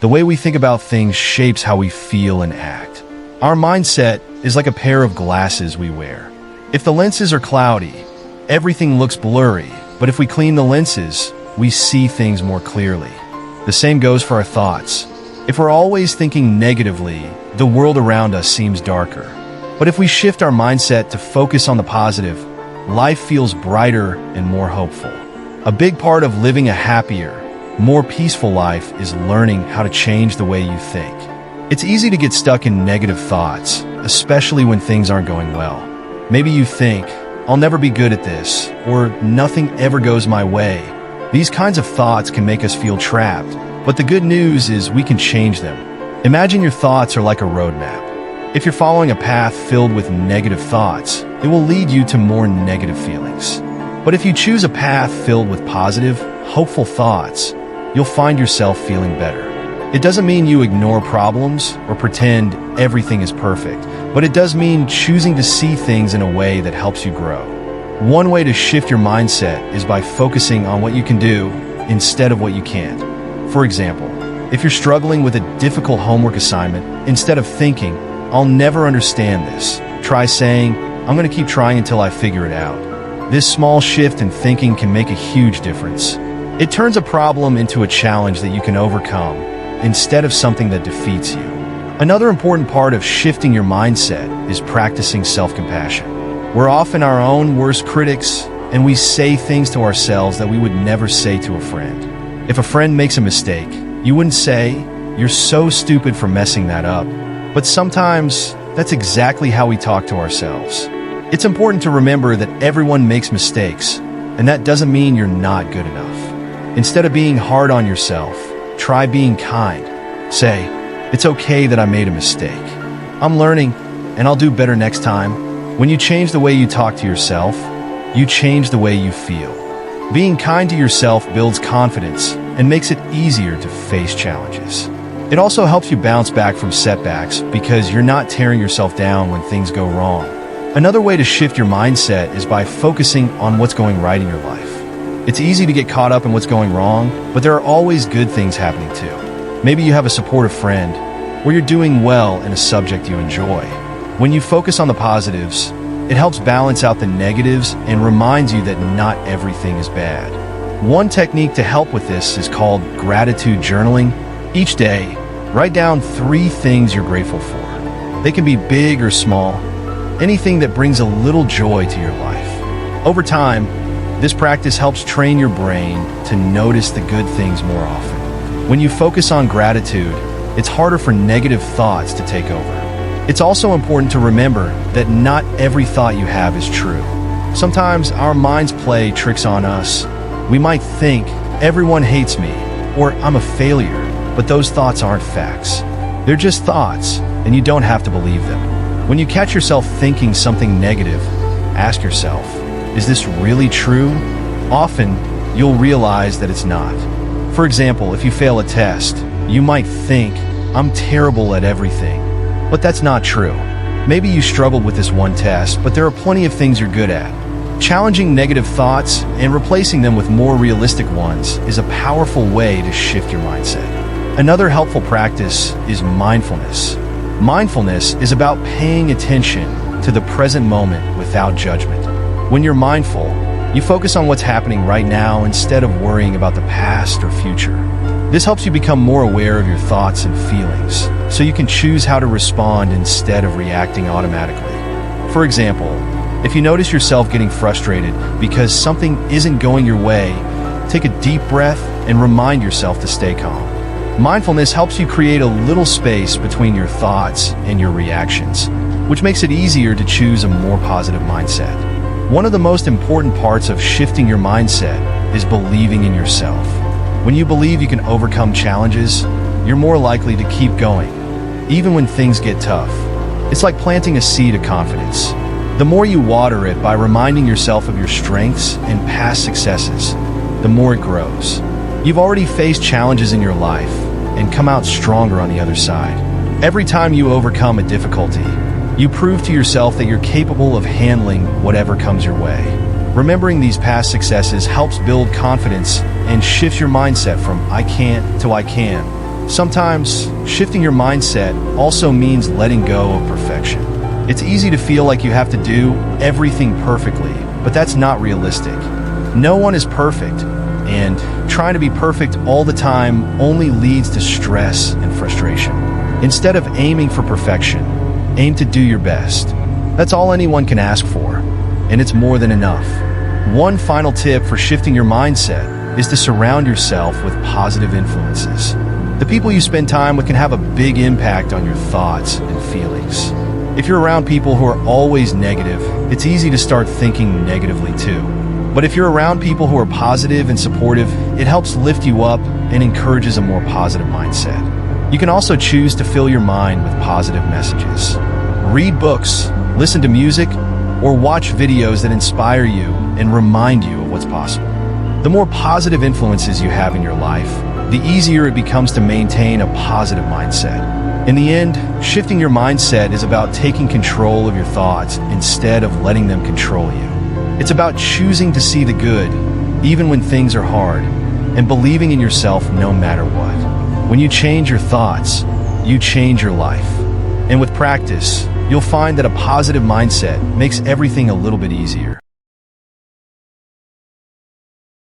The way we think about things shapes how we feel and act. Our mindset is like a pair of glasses we wear. If the lenses are cloudy, everything looks blurry, but if we clean the lenses, we see things more clearly. The same goes for our thoughts. If we're always thinking negatively, the world around us seems darker. But if we shift our mindset to focus on the positive, life feels brighter and more hopeful. A big part of living a happier, more peaceful life is learning how to change the way you think. It's easy to get stuck in negative thoughts, especially when things aren't going well. Maybe you think, "I'll never be good at this," or "nothing ever goes my way." These kinds of thoughts can make us feel trapped, but the good news is we can change them. Imagine your thoughts are like a roadmap. If you're following a path filled with negative thoughts, it will lead you to more negative feelings. But if you choose a path filled with positive, hopeful thoughts, you'll find yourself feeling better. It doesn't mean you ignore problems or pretend everything is perfect, but it does mean choosing to see things in a way that helps you grow. One way to shift your mindset is by focusing on what you can do instead of what you can't. For example, if you're struggling with a difficult homework assignment, instead of thinking, "I'll never understand this," try saying, "I'm going to keep trying until I figure it out." This small shift in thinking can make a huge difference. It turns a problem into a challenge that you can overcome, instead of something that defeats you. Another important part of shifting your mindset is practicing self-compassion. We're often our own worst critics, and we say things to ourselves that we would never say to a friend. If a friend makes a mistake, you wouldn't say, "You're so stupid for messing that up." But sometimes, that's exactly how we talk to ourselves. It's important to remember that everyone makes mistakes, and that doesn't mean you're not good enough. Instead of being hard on yourself, try being kind. Say, "It's okay that I made a mistake. I'm learning, and I'll do better next time." When you change the way you talk to yourself, you change the way you feel. Being kind to yourself builds confidence and makes it easier to face challenges. It also helps you bounce back from setbacks because you're not tearing yourself down when things go wrong. Another way to shift your mindset is by focusing on what's going right in your life. It's easy to get caught up in what's going wrong, but there are always good things happening too. Maybe you have a supportive friend, or you're doing well in a subject you enjoy. When you focus on the positives, it helps balance out the negatives and reminds you that not everything is bad. One technique to help with this is called gratitude journaling. Each day, write down 3 things you're grateful for. They can be big or small, anything that brings a little joy to your life. Over time, this practice helps train your brain to notice the good things more often. When you focus on gratitude, it's harder for negative thoughts to take over. It's also important to remember that not every thought you have is true. Sometimes our minds play tricks on us. We might think, "Everyone hates me," or "I'm a failure," but those thoughts aren't facts. They're just thoughts, and you don't have to believe them. When you catch yourself thinking something negative, ask yourself, "Is this really true?" Often, you'll realize that it's not. For example, if you fail a test, you might think, "I'm terrible at everything." But that's not true. Maybe you struggled with this one test, but there are plenty of things you're good at. Challenging negative thoughts and replacing them with more realistic ones is a powerful way to shift your mindset. Another helpful practice is mindfulness. Mindfulness is about paying attention to the present moment without judgment. When you're mindful, you focus on what's happening right now instead of worrying about the past or future. This helps you become more aware of your thoughts and feelings, so you can choose how to respond instead of reacting automatically. For example, if you notice yourself getting frustrated because something isn't going your way, take a deep breath and remind yourself to stay calm. Mindfulness helps you create a little space between your thoughts and your reactions, which makes it easier to choose a more positive mindset. One of the most important parts of shifting your mindset is believing in yourself. When you believe you can overcome challenges, you're more likely to keep going, even when things get tough. It's like planting a seed of confidence. The more you water it by reminding yourself of your strengths and past successes, the more it grows. You've already faced challenges in your life and come out stronger on the other side. Every time you overcome a difficulty, you prove to yourself that you're capable of handling whatever comes your way. Remembering these past successes helps build confidence and shifts your mindset from "I can't" to "I can." Sometimes, shifting your mindset also means letting go of perfection. It's easy to feel like you have to do everything perfectly, but that's not realistic. No one is perfect, and trying to be perfect all the time only leads to stress and frustration. Instead of aiming for perfection, aim to do your best. That's all anyone can ask for, and it's more than enough. One final tip for shifting your mindset is to surround yourself with positive influences. The people you spend time with can have a big impact on your thoughts and feelings. If you're around people who are always negative, it's easy to start thinking negatively too. But if you're around people who are positive and supportive, it helps lift you up and encourages a more positive mindset. You can also choose to fill your mind with positive messages. Read books, listen to music, or watch videos that inspire you and remind you of what's possible. The more positive influences you have in your life, the easier it becomes to maintain a positive mindset. In the end, shifting your mindset is about taking control of your thoughts instead of letting them control you. It's about choosing to see the good, even when things are hard, and believing in yourself no matter what. When you change your thoughts, you change your life. And with practice, you'll find that a positive mindset makes everything a little bit easier.